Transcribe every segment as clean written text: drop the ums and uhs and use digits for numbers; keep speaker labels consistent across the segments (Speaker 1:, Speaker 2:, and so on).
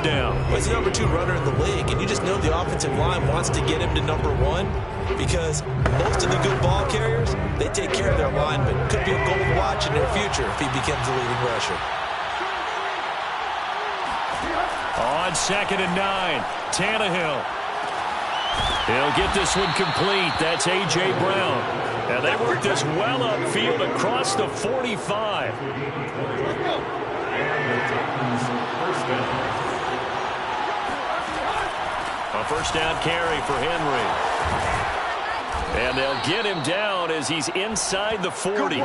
Speaker 1: touchdown.
Speaker 2: Well, he's the number 2 runner in the league, and you just know the offensive line wants to get him to number 1 because most of the good ball carriers, they take care of their linemen. Could be a gold watch in their future if he becomes the leading rusher.
Speaker 1: On 2nd and 9, Tannehill. He'll get this one complete. That's A.J. Brown. And they work this well upfield across the 45. A first down carry for Henry. And they'll get him down as he's inside the 40.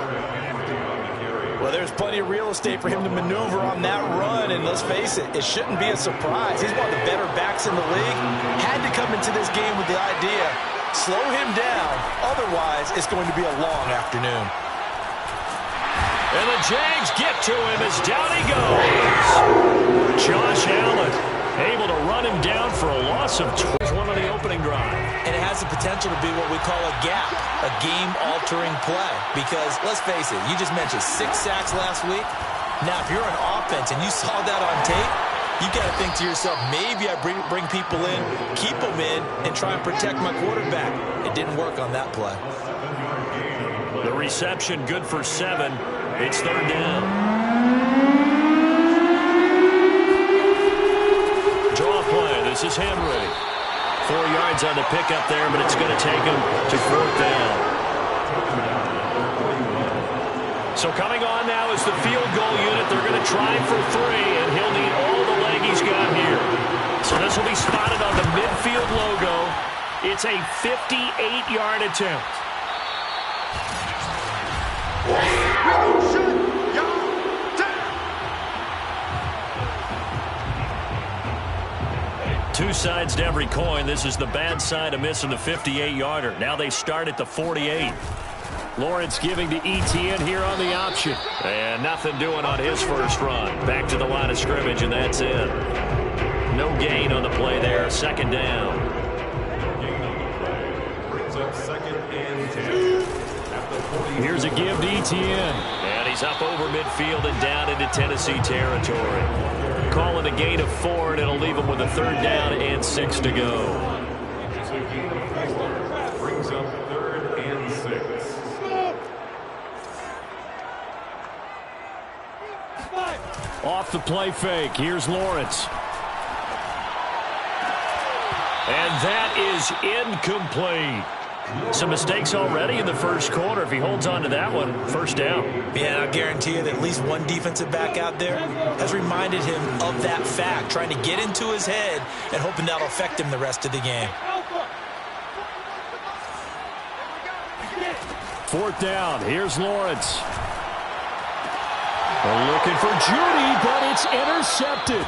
Speaker 2: Well, there's plenty of real estate for him to maneuver on that run, and let's face it, it shouldn't be a surprise. He's one of the better backs in the league. Had to come into this game with the idea, slow him down, otherwise it's going to be a long afternoon.
Speaker 1: And the Jags get to him as down he goes. Josh Allen able to run him down for a loss of 21 on the opening drive.
Speaker 2: And it has the potential to be what we call a gap, a game-altering play. Because, let's face it, you just mentioned 6 sacks last week. Now, if you're an offense and you saw that on tape, you got to think to yourself, maybe I bring people in, keep them in, and try and protect my quarterback. It didn't work on that play.
Speaker 1: The reception good for 7. It's 3rd down. Draw play. This is Henry. 4 yards on the pickup there, but it's going to take him to 4th down. So coming on now is the field goal unit. They're going to try for 3, and he'll need all the leg he's got here. So this will be spotted on the midfield logo. It's a 58-yard attempt. Two sides to every coin. This is the bad side of missing the 58-yarder. Now they start at the 48. Lawrence giving to Etienne here on the option. And nothing doing on his first run. Back to the line of scrimmage, and that's it. No gain on the play there. 2nd down.
Speaker 3: Brings up 2nd and 10.
Speaker 1: Here's a give to Etienne. And he's up over midfield and down into Tennessee territory. Calling a gain of 4, and it'll leave him with a 3rd down and 6 to go.
Speaker 3: Brings up 3rd and 6.
Speaker 1: Off the play fake. Here's Lawrence. And that is incomplete. Some mistakes already in the first quarter. If he holds on to that one, 1st down.
Speaker 2: Yeah, I guarantee you that at least one defensive back out there has reminded him of that fact, trying to get into his head and hoping that'll affect him the rest of the game.
Speaker 1: 4th down. Here's Lawrence. They're looking for Judy, but it's intercepted.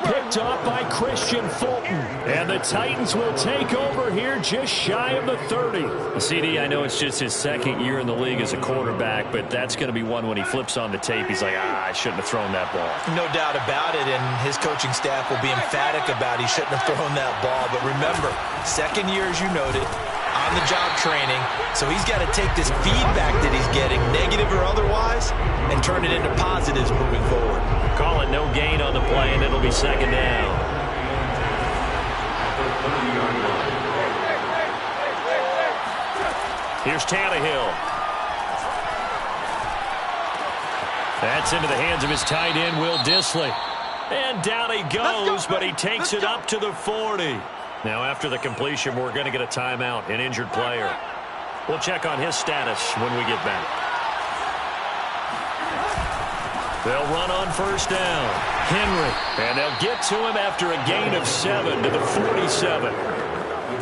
Speaker 1: Picked off by Christian Fulton. And the Titans will take over here just shy of the 30. CD, I know it's just his 2nd year in the league as a quarterback, but that's going to be one when he flips on the tape. He's like, I shouldn't have thrown that ball.
Speaker 2: No doubt about it, and his coaching staff will be emphatic about he shouldn't have thrown that ball. But remember, 2nd year, as you noted, on-the-job training. So he's got to take this feedback that he's getting, negative or otherwise, and turn it into positives moving forward.
Speaker 1: Call it no gain on the play, and it'll be 2nd down. Here's Tannehill. That's into the hands of his tight end, Will Dissly. And down he goes, but he takes it up to the 40. Now, after the completion, we're going to get a timeout, an injured player. We'll check on his status when we get back. They'll run on 1st down. Henry. And they'll get to him after a gain of 7 to the 47.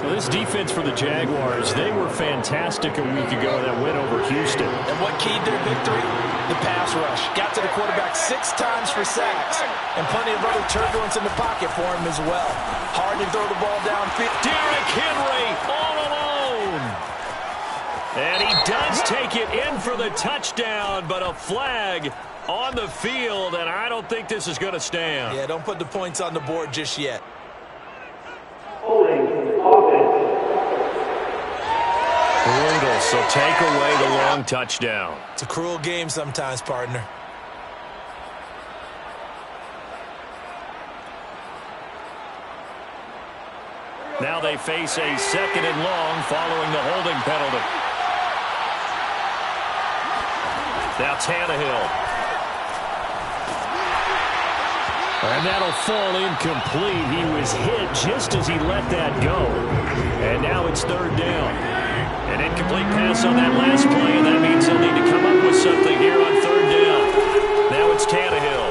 Speaker 1: Well, this defense for the Jaguars, they were fantastic a week ago in that win over Houston.
Speaker 2: And what keyed their victory? The pass rush. Got to the quarterback 6 times for sacks. And plenty of other turbulence in the pocket for him as well. Hard to throw the ball downfield.
Speaker 1: Derrick Henry all alone. And he does take it in for the touchdown, but a flag on the field, and I don't think this is going to stand.
Speaker 2: Yeah, don't put the points on the board just yet.
Speaker 1: Brutal, so take away the long touchdown.
Speaker 2: It's a cruel game sometimes, partner.
Speaker 1: Now they face a 2nd and long following the holding penalty. Now Tannehill. And that'll fall incomplete. He was hit just as he let that go. And now it's 3rd down. An incomplete pass on that last play, and that means he'll need to come up with something here on 3rd down. Now it's Tannehill.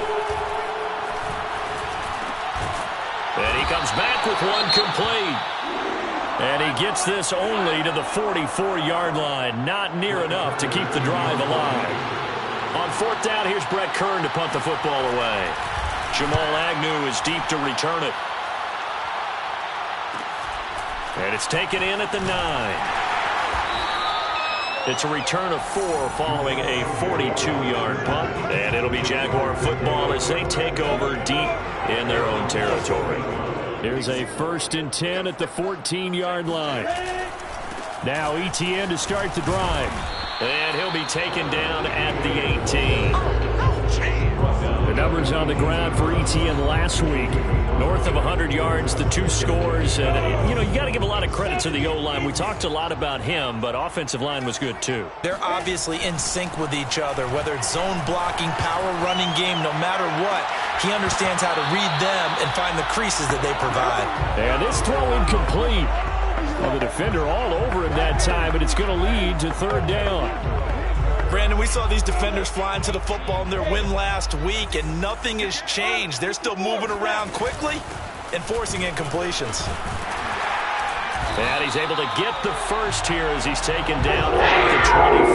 Speaker 1: And he comes back with one complete. And he gets this only to the 44-yard line. Not near enough to keep the drive alive. On 4th down, here's Brett Kern to punt the football away. Jamal Agnew is deep to return it. And it's taken in at the 9. It's a return of 4 following a 42-yard punt. And it'll be Jaguar football as they take over deep in their own territory. Here's a 1st and 10 at the 14-yard line. Now Etienne to start the drive. And he'll be taken down at the 18. The numbers on the ground for Etienne last week. North of 100 yards, the 2 scores. And, you got to give a lot of credit to the O-line. We talked a lot about him, but offensive line was good too.
Speaker 2: They're obviously in sync with each other, whether it's zone blocking, power running game, no matter what. He understands how to read them and find the creases that they provide.
Speaker 1: And this throw incomplete. Well, the defender all over him that time, but it's going to lead to 3rd down.
Speaker 2: Brandon, we saw these defenders flying to the football in their win last week, and nothing has changed. They're still moving around quickly and forcing incompletions.
Speaker 1: And he's able to get the first here as he's taken down at the 25.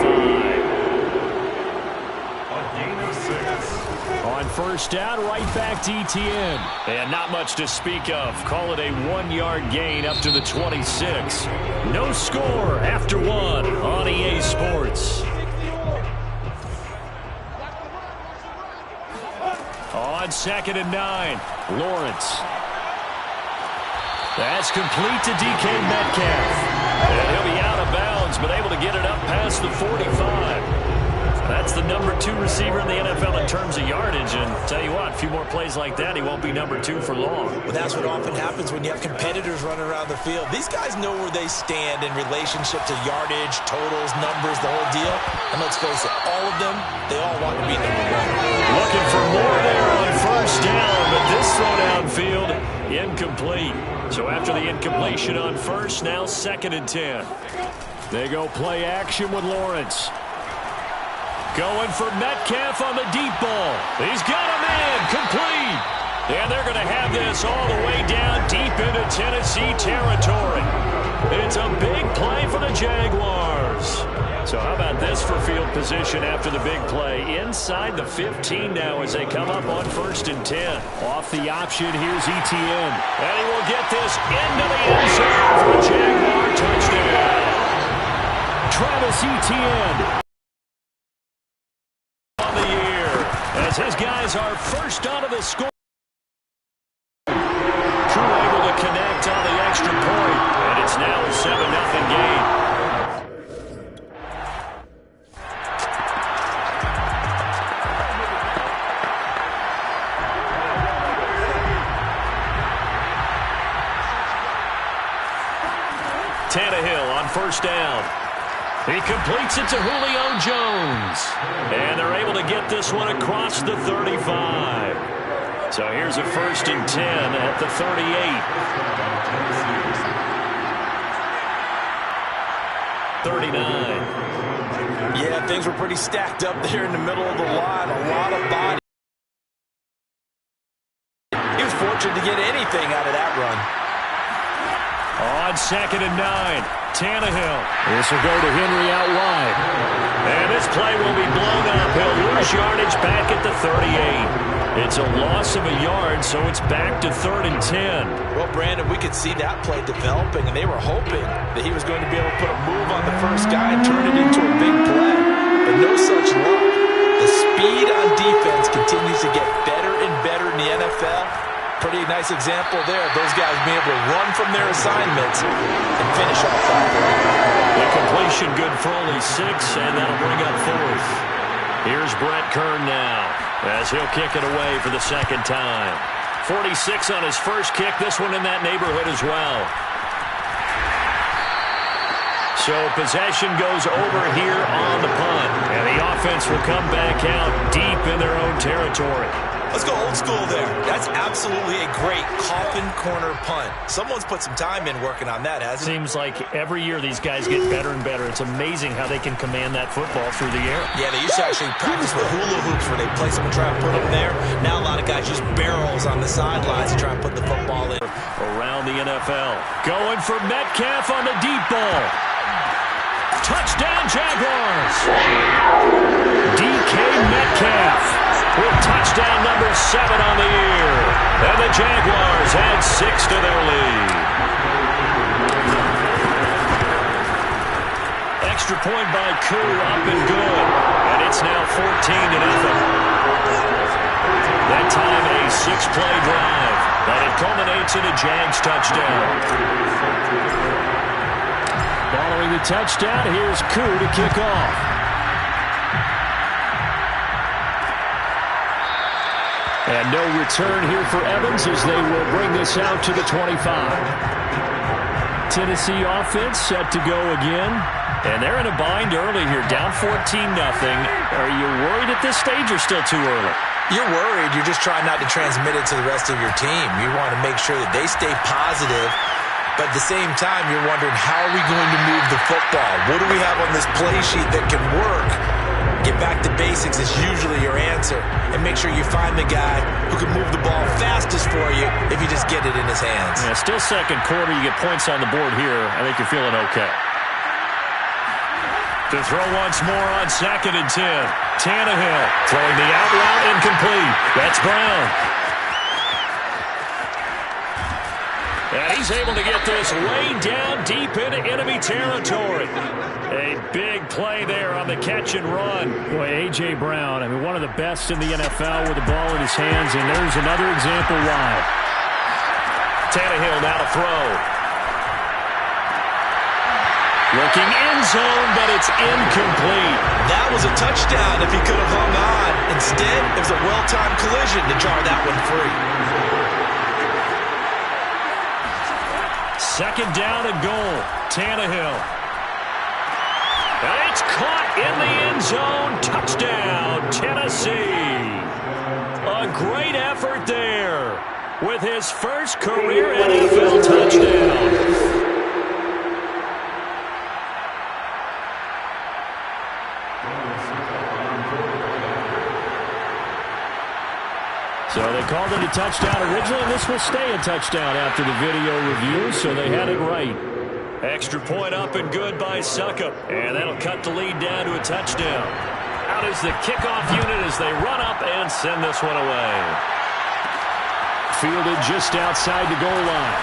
Speaker 3: A gain of 6.
Speaker 1: On 1st down, right back to Etienne. And not much to speak of. Call it a 1-yard gain up to the 26. No score after 1 on EA Sports. On 2nd and 9, Lawrence. That's complete to DK Metcalf. And he'll be out of bounds, but able to get it up past the 45. That's the number 2 receiver in the NFL in terms of yardage. And tell you what, a few more plays like that, he won't be number 2 for long.
Speaker 2: Well, that's what often happens when you have competitors running around the field. These guys know where they stand in relationship to yardage, totals, numbers, the whole deal. And let's face it, all of them, they all want to be number 1.
Speaker 1: Looking for more there on 1st down, but this throw downfield, incomplete. So after the incompletion on 1st, now 2nd and 10. They go play action with Lawrence. Going for Metcalf on the deep ball. He's got a man, complete. And they're going to have this all the way down deep into Tennessee territory. It's a big play for the Jaguars. So how about this for field position after the big play? Inside the 15 now as they come up on 1st and 10. Off the option, here's Etienne. And he will get this into the end zone for a Jaguar touchdown. Travis Etienne. As his guys are first out of the score. True able to connect on the extra point. And it's now a 7-0 game. Tannehill on 1st down. He completes it to Julio Jones. And they're able to get this one across the 35. So here's a 1st and 10 at the 38. 39.
Speaker 2: Yeah, things were pretty stacked up there in the middle of the line. A lot of body. He was fortunate to get anything out of that run.
Speaker 1: On 2nd and 9, Tannehill. This will go to Henry out wide. And this play will be blown up. He'll lose yardage back at the 38. It's a loss of a yard, so it's back to 3rd and 10.
Speaker 2: Well, Brandon, we could see that play developing, and they were hoping that he was going to be able to put a move on the first guy and turn it into a big play. But no such luck. The speed on defense continues to get better and better in the NFL. Pretty nice example there of those guys being able to run from their assignments and finish off that play.
Speaker 1: The completion good for only 6, and that'll bring up 4th. Here's Brett Kern now as he'll kick it away for the 2nd time. 46 on his first kick, this one in that neighborhood as well. So possession goes over here on the punt. And the offense will come back out deep in their own territory.
Speaker 2: Let's go old school there. That's absolutely a great coffin corner punt. Someone's put some time in working on that, hasn't it?
Speaker 1: Seems like every year these guys get better and better. It's amazing how they can command that football through the air.
Speaker 2: Yeah, they used to actually practice with hula hoops where they play someone try to put them there. Now a lot of guys use barrels on the sidelines to try and put the football in.
Speaker 1: Around the NFL. Going for Metcalf on the deep ball. Touchdown, Jaguars. DK Metcalf with touchdown number 7 on the year. And the Jaguars add 6 to their lead. Extra point by Koo, up and good. And it's now 14-0. That time a 6-play drive. But it culminates in a Jags touchdown. Following the touchdown, here's Koo to kick off. And no return here for Evans as they will bring this out to the 25. Tennessee offense set to go again. And they're in a bind early here, down 14-0. Are you worried at this stage or still too early?
Speaker 2: You're worried. You're just trying not to transmit it to the rest of your team. You want to make sure that they stay positive. But at the same time, you're wondering, how are we going to move the football? What do we have on this play sheet that can work? Get back to basics is usually your answer. And make sure you find the guy who can move the ball fastest for you if you just get it in his hands.
Speaker 1: Yeah, still second quarter. You get points on the board here. I think you're feeling okay. To throw once more on 2nd and 10. Tannehill throwing the out route incomplete. That's Brown. And he's able to get this way down deep into enemy territory. A big play there on the catch and run. Boy, A.J. Brown, I mean, one of the best in the NFL with the ball in his hands, and there's another example why. Tannehill now to throw. Looking end zone, but it's incomplete.
Speaker 2: That was a touchdown if he could have hung on. Instead, it was a well-timed collision to jar that one free.
Speaker 1: 2nd down and goal. Tannehill. And it's caught in the end zone. Touchdown, Tennessee. A great effort there with his first career NFL touchdown. So they called it a touchdown originally, and this will stay a touchdown after the video review, so they had it right. Extra point up and good by Suckup, and that'll cut the lead down to a touchdown. Out is the kickoff unit as they run up and send this one away. Fielded just outside the goal line.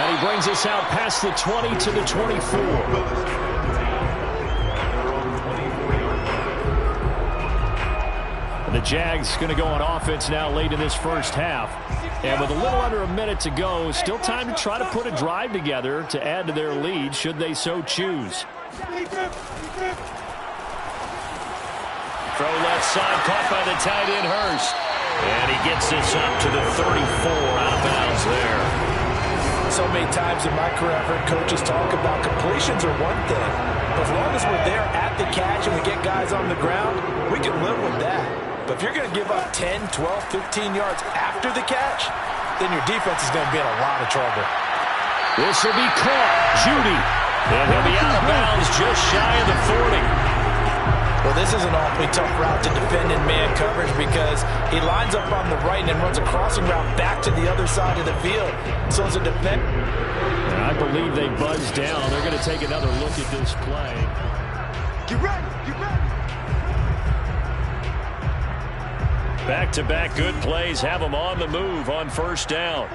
Speaker 1: And he brings us out past the 20 to the 24. The Jags going to go on offense now late in this first half. And with a little under a minute to go, still time to try to put a drive together to add to their lead should they so choose. Throw left side, caught by the tight end Hurst. And he gets this up to the 34, out of bounds there.
Speaker 2: So many times in my career, I've heard coaches talk about completions are one thing. But as long as we're there at the catch and we get guys on the ground, we can live with that. But if you're going to give up 10, 12, 15 yards after the catch, then your defense is going to be in a lot of trouble.
Speaker 1: This will be caught. Judy. And he'll be out of bounds just shy of the 40.
Speaker 2: Well, this is an awfully tough route to defend in man coverage because he lines up on the right and then runs a crossing route back to the other side of the field. So as a defender,
Speaker 1: I believe they buzzed down. They're going to take another look at this play.
Speaker 3: Get ready. Get ready.
Speaker 1: Back-to-back good plays have them on the move on first down.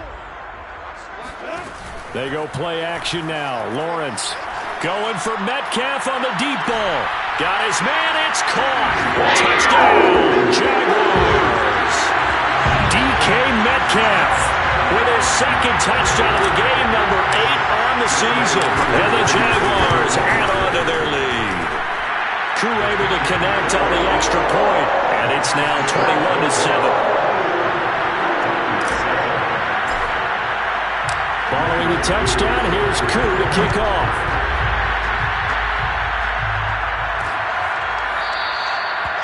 Speaker 1: They go play action now. Lawrence going for Metcalf on the deep ball. Got his man. It's caught. Touchdown, Jaguars. DK Metcalf with his 2nd touchdown of the game, number 8 on the season. And the Jaguars add on to their lead. Koo able to connect on the extra point. And it's now 21-7. Following the touchdown. Here's Koo to kick off.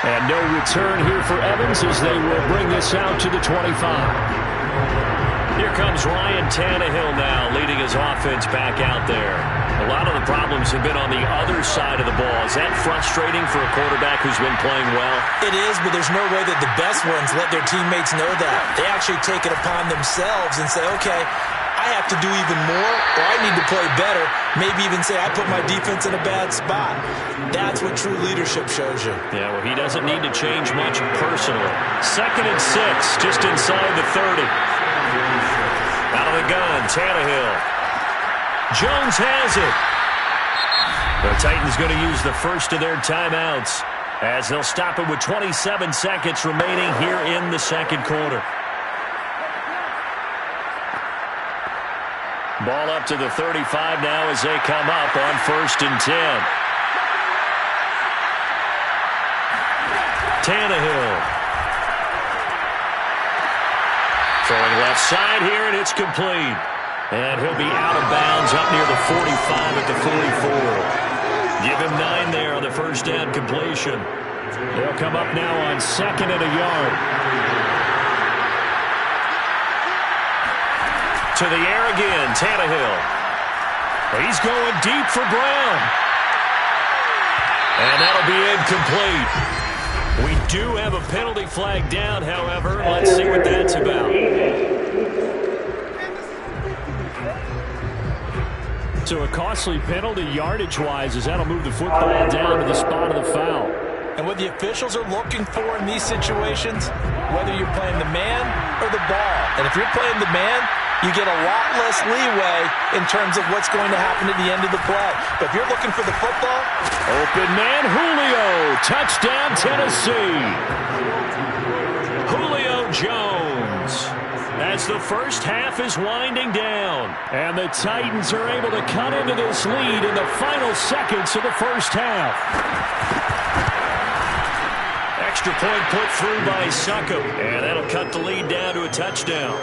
Speaker 1: And no return here for Evans as they will bring this out to the 25. Here comes Ryan Tannehill now, leading his offense back out there. A lot of the problems have been on the other side of the ball. Is that frustrating for a quarterback who's been playing well?
Speaker 2: It is, but there's no way that the best ones let their teammates know that. They actually take it upon themselves and say, okay, I have to do even more, or I need to play better. Maybe even say I put my defense in a bad spot. That's what true leadership shows you.
Speaker 1: Yeah, well, he doesn't need to change much personally. 2nd and 6, just inside the 30. Out of the gun, Tannehill. Jones has it. The Titans going to use the first of their timeouts as they'll stop it with 27 seconds remaining here in the second quarter. Ball up to the 35 now as they come up on 1st and 10. Tannehill. Throwing left side here, and it's complete. And he'll be out of bounds up near the 45 at the 44. Give him 9 there on the first down completion. They'll come up now on 2nd and a yard. To the air again, Tannehill. He's going deep for Brown. And that'll be incomplete. We do have a penalty flag down, however. Let's see what that's about. So a costly penalty yardage-wise as that'll move the football down to the spot of the foul.
Speaker 2: And what the officials are looking for in these situations, whether you're playing the man or the ball. And if you're playing the man, you get a lot less leeway in terms of what's going to happen at the end of the play. But if you're looking for the football,
Speaker 1: open man, Julio. Touchdown, Tennessee. Julio Jones. As the first half is winding down. And the Titans are able to cut into this lead in the final seconds of the first half. Extra point put through by Succop. And that'll cut the lead down to a touchdown.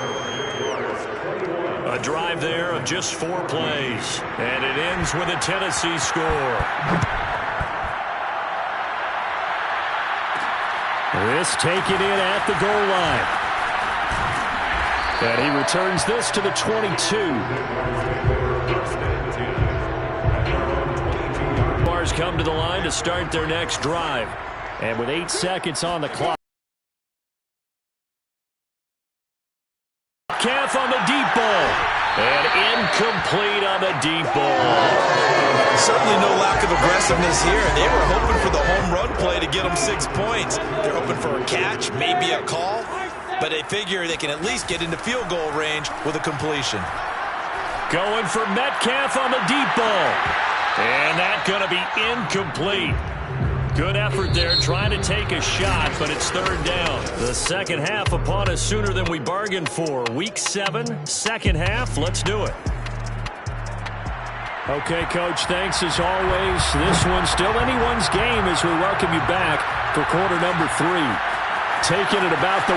Speaker 1: A drive there of just 4 plays. And it ends with a Tennessee score. This taken in at the goal line. And he returns this to the 22. Bars come to the line to start their next drive. And with 8 seconds on the clock. Calf on the deep ball. And incomplete on the deep ball.
Speaker 2: Certainly no lack of aggressiveness here. They were hoping for the home run play to get them 6 points. They're hoping for a catch, maybe a call. But they figure they can at least get into field goal range with a completion.
Speaker 1: Going for Metcalf on the deep ball. And that's going to be incomplete. Good effort there trying to take a shot, but it's 3rd down. The second half upon us sooner than we bargained for. Week 7, second half. Let's do it. Okay, Coach, thanks as always. This one's still anyone's game as we welcome you back for quarter number 3. Taking it about the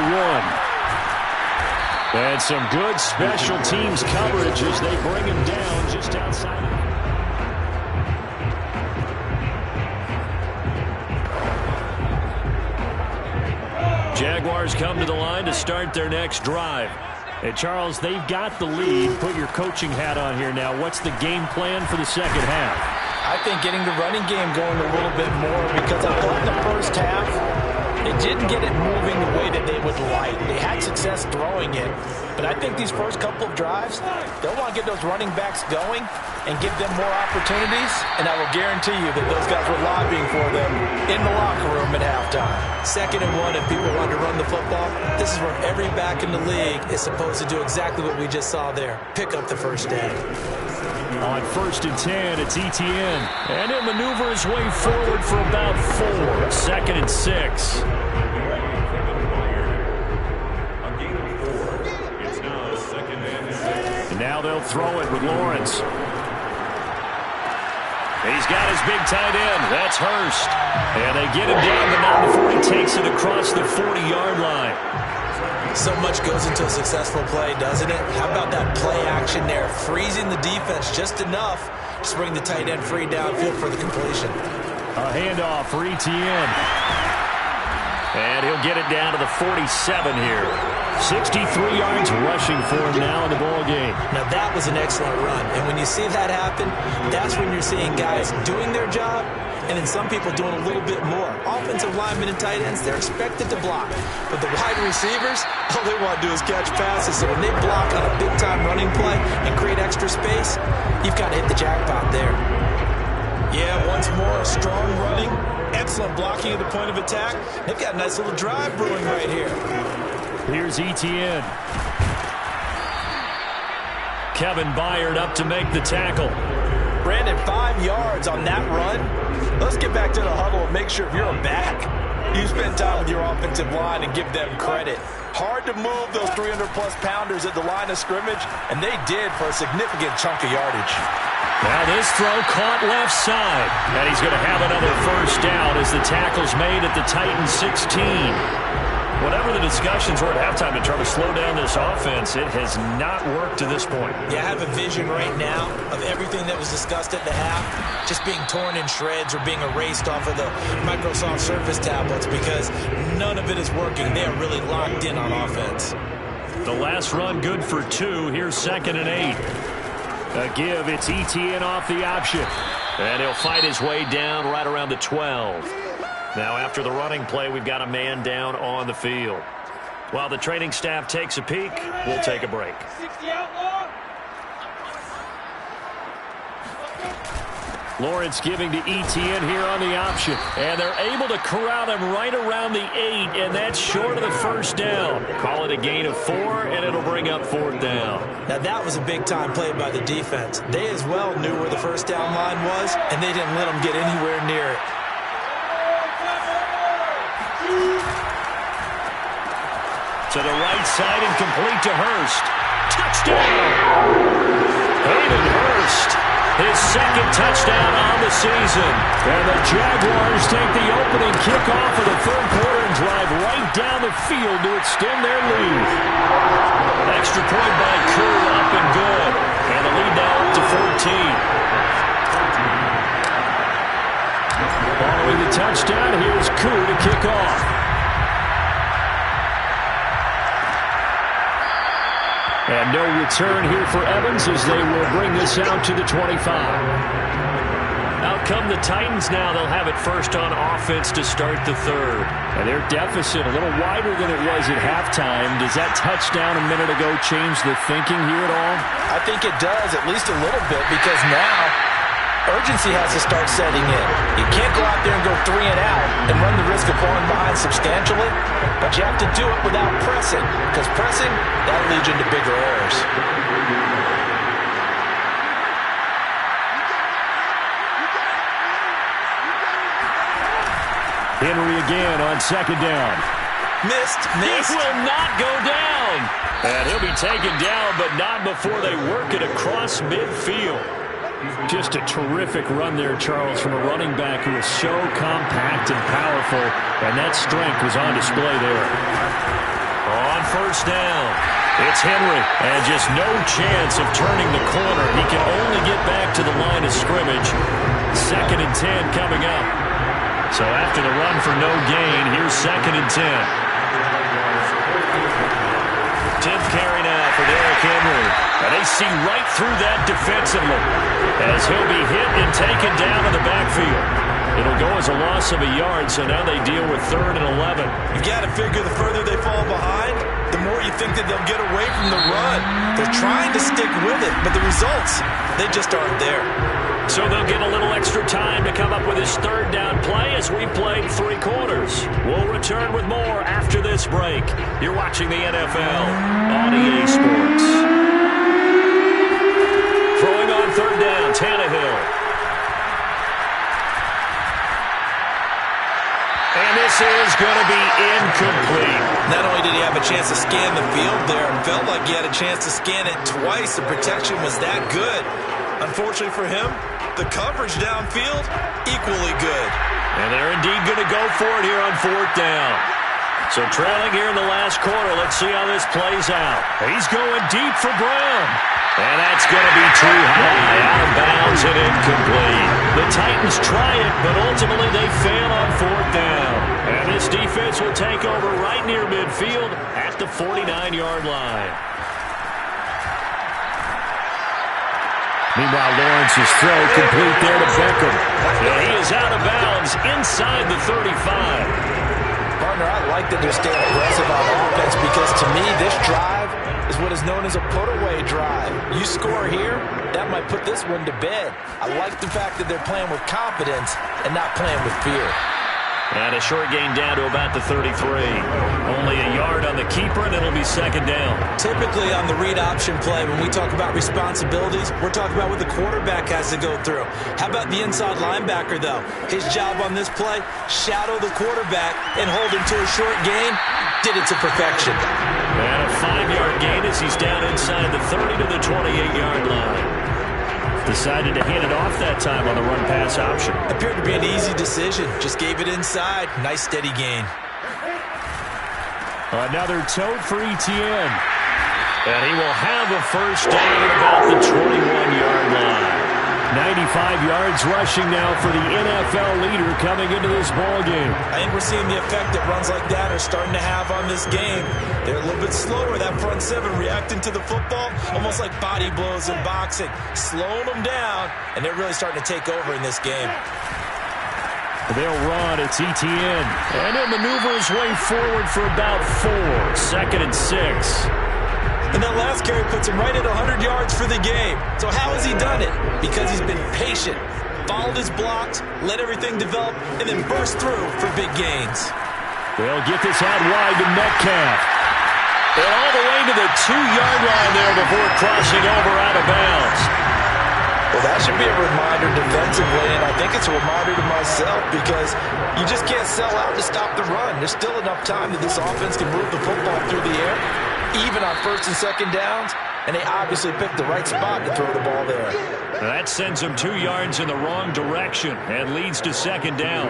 Speaker 1: 1. And some good special teams coverage as they bring him down just outside. Jaguars come to the line to start their next drive. And Charles, they've got the lead. Put your coaching hat on here now. What's the game plan for the second half?
Speaker 2: I think getting the running game going a little bit more because I thought in the first half it didn't get it moving the way that they would like. They had success throwing it. But I think these first couple of drives, they'll want to get those running backs going and give them more opportunities. And I will guarantee you that those guys were lobbying for them in the locker room at halftime. 2nd and 1, if people want to run the football, this is where every back in the league is supposed to do exactly what we just saw there. Pick up the first down.
Speaker 1: On 1st and 10, it's Etienne. And he'll maneuver his way forward for about 4. 2nd and 6. And now they'll throw it with Lawrence. He's got his big tight end. That's Hurst. And they get him down, but now before he takes it across the 40-yard line.
Speaker 2: So much goes into a successful play, doesn't it? How about that play action there, freezing the defense just enough to bring the tight end free downfield for the completion.
Speaker 1: A handoff for Etienne. And he'll get it down to the 47 here. 63 yards rushing for him now in the ball game.
Speaker 2: Now that was an excellent run. And when you see that happen, that's when you're seeing guys doing their job and then some people doing a little bit more. Offensive linemen and tight ends, they're expected to block. But the wide receivers, all they want to do is catch passes. So when they block on a big-time running play and create extra space, you've got to hit the jackpot there. Yeah, once more, strong running, excellent blocking at the point of attack. They've got a nice little drive brewing right here.
Speaker 1: Here's Etienne. Kevin Byard up to make the tackle.
Speaker 2: Brandon, 5 yards on that run. Let's get back to the huddle and make sure if you're a back, you spend time with your offensive line and give them credit. Hard to move those 300-plus pounders at the line of scrimmage, and they did for a significant chunk of yardage.
Speaker 1: Now this throw caught left side, and he's going to have another first down as the tackle's made at the Titans 16. Whatever the discussions were at halftime to try to slow down this offense, it has not worked to this point.
Speaker 2: Yeah, I have a vision right now of everything that was discussed at the half just being torn in shreds or being erased off of the Microsoft Surface tablets because none of it is working. They are really locked in on offense.
Speaker 1: The last run good for 2. Here's 2nd and 8. A give, it's Etienne off the option. And he'll fight his way down right around the 12. Now after the running play, we've got a man down on the field. While the training staff takes a peek, we'll take a break. Lawrence giving to Etienne here on the option. And they're able to corral him right around the 8, and that's short of the first down. Call it a gain of 4, and it'll bring up 4th down.
Speaker 2: Now that was a big-time play by the defense. They as well knew where the first down line was, and they didn't let them get anywhere near it.
Speaker 1: To the right side and complete to Hurst. Touchdown! Hayden Hurst, his 2nd touchdown on the season. And the Jaguars take the opening kickoff of the 3rd quarter and drive right down the field to extend their lead. Extra point by Koo, up and good. And the lead now up to 14. Following the touchdown, here's Koo to kick off. And no return here for Evans as they will bring this out to the 25. Out come the Titans now. They'll have it first on offense to start the 3rd. And their deficit a little wider than it was at halftime. Does that touchdown a minute ago change the thinking here at all?
Speaker 2: I think it does, at least a little bit, because now urgency has to start setting in. You can't go out there and go 3 and out and run the risk of falling behind substantially, but you have to do it without pressing, because pressing, that leads into bigger errors.
Speaker 1: Henry again on 2nd down.
Speaker 2: Missed.
Speaker 1: He will not go down. And he'll be taken down, but not before they work it across midfield. Just a terrific run there, Charles, from a running back who is so compact and powerful, and that strength was on display there. On first down, it's Henry, and just no chance of turning the corner. He can only get back to the line of scrimmage. 2nd and 10 coming up. So after the run for no gain, here's 2nd and 10. 10th carry now for Derrick Henry. And they see right through that defensively as he'll be hit and taken down in the backfield. It'll go as a loss of a yard, so now they deal with 3rd and 11.
Speaker 2: You've got to figure the further they fall behind, the more you think that they'll get away from the run. They're trying to stick with it, but the results, they just aren't there.
Speaker 1: So they'll get a little extra time to come up with his 3rd down play as we played 3 quarters. We'll return with more after this break. You're watching the NFL on EA Sports. Throwing on 3rd down, Tannehill. And this is going to be incomplete.
Speaker 2: Not only did he have a chance to scan the field there, it felt like he had a chance to scan it twice. The protection was that good. Unfortunately for him, the coverage downfield, equally good.
Speaker 1: And they're indeed going to go for it here on 4th down. So trailing here in the last quarter. Let's see how this plays out. He's going deep for Brown. And that's going to be too high. Out of bounds and incomplete. The Titans try it, but ultimately they fail on fourth down. And this defense will take over right near midfield at the 49-yard line. Meanwhile, Lawrence's throw complete there to Beckham. And he is out of bounds inside the 35.
Speaker 2: Partner, I like that they're staying aggressive on offense because to me, this drive is what is known as a put-away drive. You score here, that might put this one to bed. I like the fact that they're playing with confidence and not playing with fear.
Speaker 1: And a short gain down to about the 33. Only a yard on the keeper, and it'll be second down.
Speaker 2: Typically on the read option play, when we talk about responsibilities, we're talking about what the quarterback has to go through. How about the inside linebacker, though? His job on this play, shadow the quarterback and hold him to a short gain. Did it to perfection.
Speaker 1: And a 5-yard gain as he's down inside the 30 to the 28-yard line. Decided to hand it off that time on the run-pass option.
Speaker 2: Appeared to be an easy decision. Just gave it inside. Nice, steady gain.
Speaker 1: Another tote for Etienne. And he will have a first down at about the 21-yard line. 95 yards rushing now for the NFL leader coming into this ball game.
Speaker 2: I think we're seeing the effect that runs like that are starting to have on this game. They're a little bit slower, that front seven, reacting to the football, almost like body blows in boxing, slowing them down, and they're really starting to take over in this game.
Speaker 1: They'll run. It's Etienne. And he'll maneuver his way forward for about 4. 2nd and 6.
Speaker 2: And that last carry puts him right at 100 yards for the game. So how has he done it? Because he's been patient, followed his blocks, let everything develop, and then burst through for big gains.
Speaker 1: They'll get this out wide to Metcalf. And all the way to the 2-yard line there before crossing over out of bounds.
Speaker 2: Well, that should be a reminder defensively, and I think it's a reminder to myself because you just can't sell out to stop the run. There's still enough time that this offense can move the football through the air, even on 1st and 2nd downs, and they obviously picked the right spot to throw the ball there.
Speaker 1: That sends them 2 yards in the wrong direction and leads to 2nd down.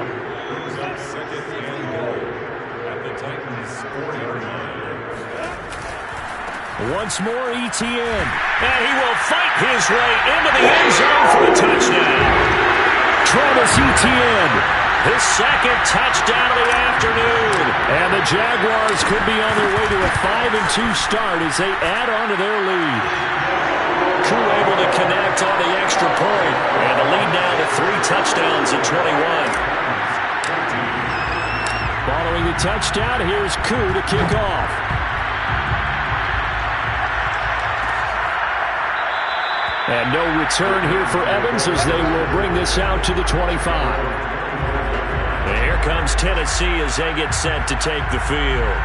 Speaker 1: Once more, Etienne. And he will fight his way into the end zone for a touchdown. Travis Etienne, his 2nd touchdown of the afternoon. And the Jaguars could be on their way to a 5-2 start as they add on to their lead. Crew able to connect on the extra point. And the lead now to 3 touchdowns at 21. Following the touchdown, here's Koo to kick off. And no return here for Evans as they will bring this out to the 25. And here comes Tennessee as they get set to take the field.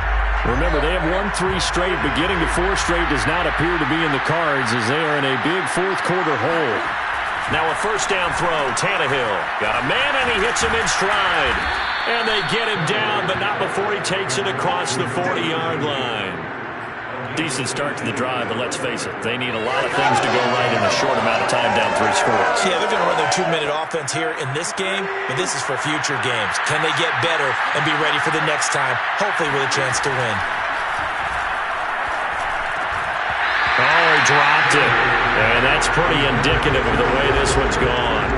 Speaker 1: Remember, they have won 3 straight, but getting to 4 straight does not appear to be in the cards as they are in a big 4th quarter hole. Now a 1st down throw, Tannehill. Got a man and he hits him in stride. And they get him down, but not before he takes it across the 40-yard line. Decent start to the drive, but let's face it, they need a lot of things to go right in a short amount of time down 3 scores.
Speaker 2: Yeah, they're going to run their 2-minute offense here in this game, but this is for future games. Can they get better and be ready for the next time, hopefully with a chance to win?
Speaker 1: Oh, he dropped it. And that's pretty indicative of the way this one's gone.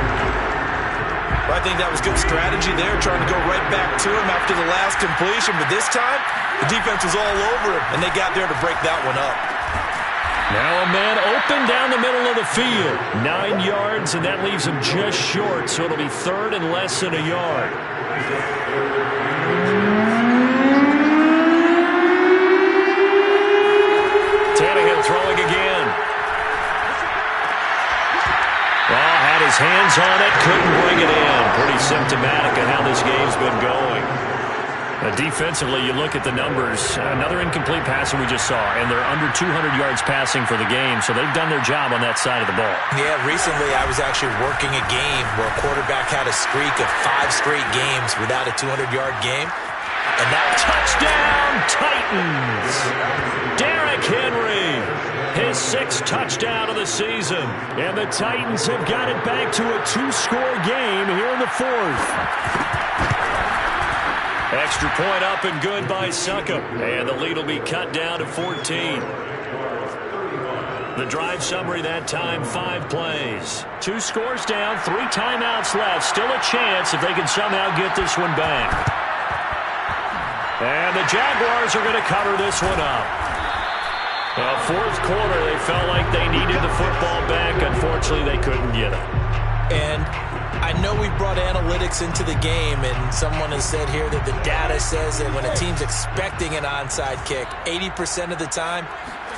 Speaker 2: Well, I think that was good strategy there, trying to go right back to him after the last completion. But this time, the defense was all over him, and they got there to break that one up.
Speaker 1: Now a man open down the middle of the field. 9 yards, and that leaves him just short, so it'll be 3rd and less than a yard. Tannehill throwing again. Well, had his hands on it, couldn't bring it in. Pretty symptomatic of how this game's been going. Defensively, you look at the numbers. Another incomplete pass we just saw, and they're under 200 yards passing for the game, so they've done their job on that side of the ball.
Speaker 2: Yeah, recently I was actually working a game where a quarterback had a streak of 5 straight games without a 200-yard game. And now
Speaker 1: touchdown, Titans! Derrick Henry, his 6th touchdown of the season. And the Titans have got it back to a 2-score game here in the 4th. Extra point up and good by Succop. And the lead will be cut down to 14. The drive summary that time, 5 plays. 2 scores down, 3 timeouts left. Still a chance if they can somehow get this one back. And the Jaguars are going to cover this one up. Fourth quarter, they felt like they needed the football back. Unfortunately, they couldn't get it.
Speaker 2: And I know we brought analytics into the game, and someone has said here that the data says that when a team's expecting an onside kick, 80% of the time,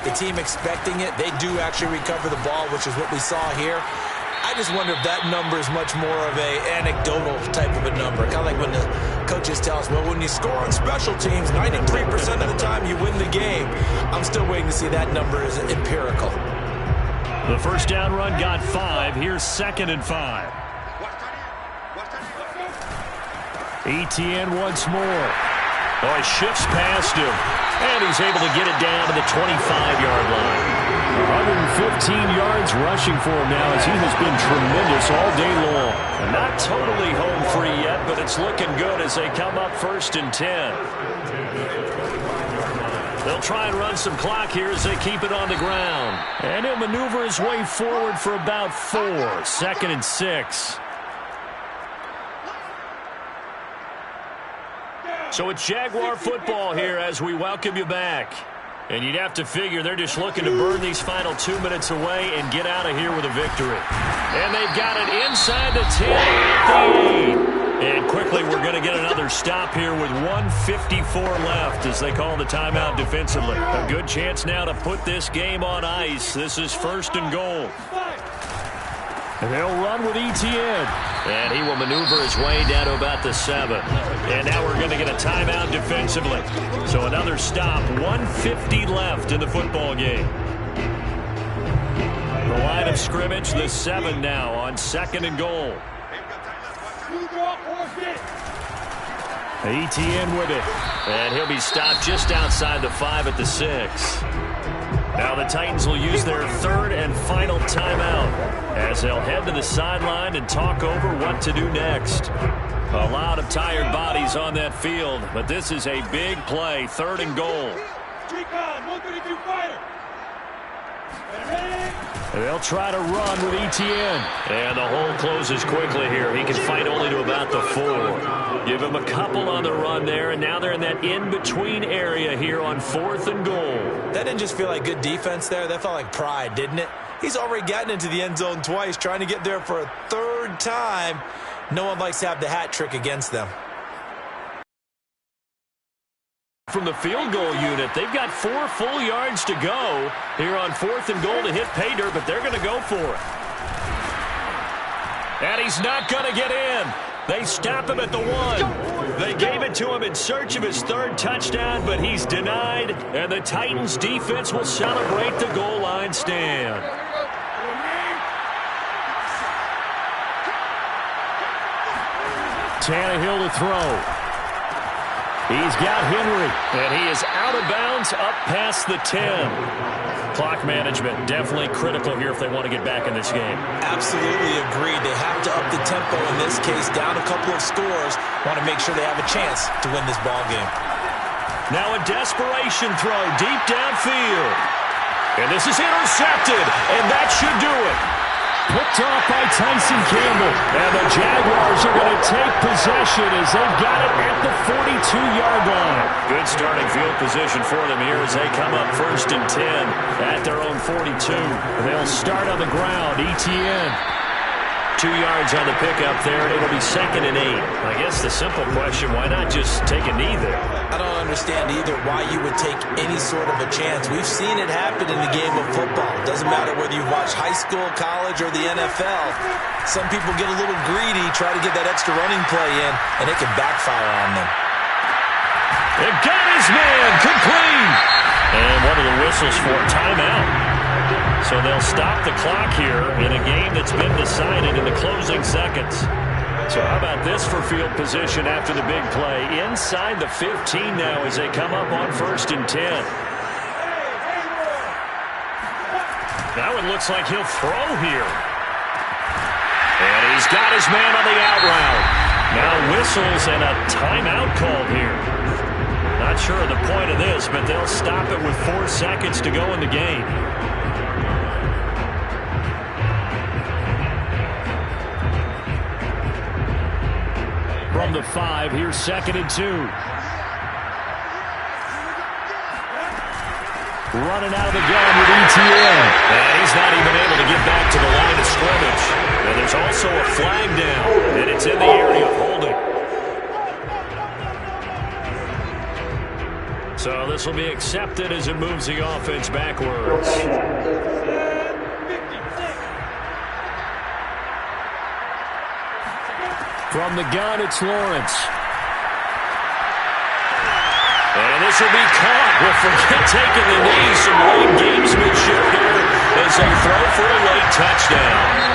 Speaker 2: the team expecting it, they do actually recover the ball, which is what we saw here. I just wonder if that number is much more of an anecdotal type of a number. Kind of like when the coaches tell us, well, when you score on special teams, 93% of the time you win the game. I'm still waiting to see that number is empirical.
Speaker 1: The first down run got 5. Here's 2nd and 5. Etienne once more. Oh, he shifts past him. And he's able to get it down to the 25-yard line. 115 yards rushing for him now as he has been tremendous all day long. And not totally home free yet, but it's looking good as they come up 1st and 10. They'll try and run some clock here as they keep it on the ground. And he'll maneuver his way forward for about 4. 2nd and 6. So it's Jaguar football here as we welcome you back. And you'd have to figure they're just looking to burn these final 2 minutes away and get out of here with a victory. And they've got it inside the 10 at the 8. And quickly we're going to get another stop here with 1:54 left as they call the timeout defensively. A good chance now to put this game on ice. This is 1st and goal. And they'll run with Etienne. And he will maneuver his way down to about the 7. And now we're going to get a timeout defensively. So another stop. 1:50 left in the football game. The line of scrimmage, the 7 now on 2nd and goal. Etienne with it. And he'll be stopped just outside the 5 at the 6. Now the Titans will use their 3rd and final timeout as they'll head to the sideline and talk over what to do next. A lot of tired bodies on that field, but this is a big play, 3rd and goal. They'll try to run with Etienne. And the hole closes quickly here. He can fight only to about the 4. Give him a couple on the run there, and now they're in that in-between area here on 4th and goal.
Speaker 2: That didn't just feel like good defense there. That felt like pride, didn't it? He's already gotten into the end zone twice, trying to get there for a 3rd time. No one likes to have the hat trick against them.
Speaker 1: From the field goal unit, they've got 4 full yards to go here on 4th and goal to hit pay dirt, but they're going to go for it. And he's not going to get in. They stop him at the 1. They gave it to him in search of his 3rd touchdown, but he's denied, and the Titans defense will celebrate the goal line stand. Tannehill to throw. He's got Henry, and he is out of bounds up past the 10. Clock management definitely critical here if they want to get back in this game.
Speaker 2: Absolutely agreed. They have to up the tempo in this case, down a couple of scores. Want to make sure they have a chance to win this ball game.
Speaker 1: Now a desperation throw deep downfield. And this is intercepted, and that should do it. Picked off by Tyson Campbell. And the Jaguars are going to take possession as they've got it at the 42-yard line. Good starting field position for them here as they come up 1st and 10 at their own 42. They'll start on the ground. Etienne. 2 yards on the pickup there, and it'll be 2nd and 8. I guess the simple question, why not just take a knee there?
Speaker 2: I don't understand either why you would take any sort of a chance. We've seen it happen in the game of football. It doesn't matter whether you watch high school, college, or the NFL. Some people get a little greedy, try to get that extra running play in, and it can backfire on them.
Speaker 1: It got his man, complete. And one of the whistles for a timeout. So they'll stop the clock here in a game that's been decided in the closing seconds. So how about this for field position after the big play? Inside the 15 now as they come up on 1st and 10. That one looks like he'll throw here. And he's got his man on the out route. Now whistles and a timeout called here. Not sure of the point of this, but they'll stop it with 4 seconds to go in the game. From the 5, here's 2nd and 2. Running out of the gun with ETN. And he's not even able to get back to the line of scrimmage. And there's also a flag down, and it's in the area of holding. So this will be accepted as it moves the offense backwards. From the gun, it's Lawrence. And this will be caught. We'll forget taking the knee. Some late gamesmanship here as they throw for a late touchdown.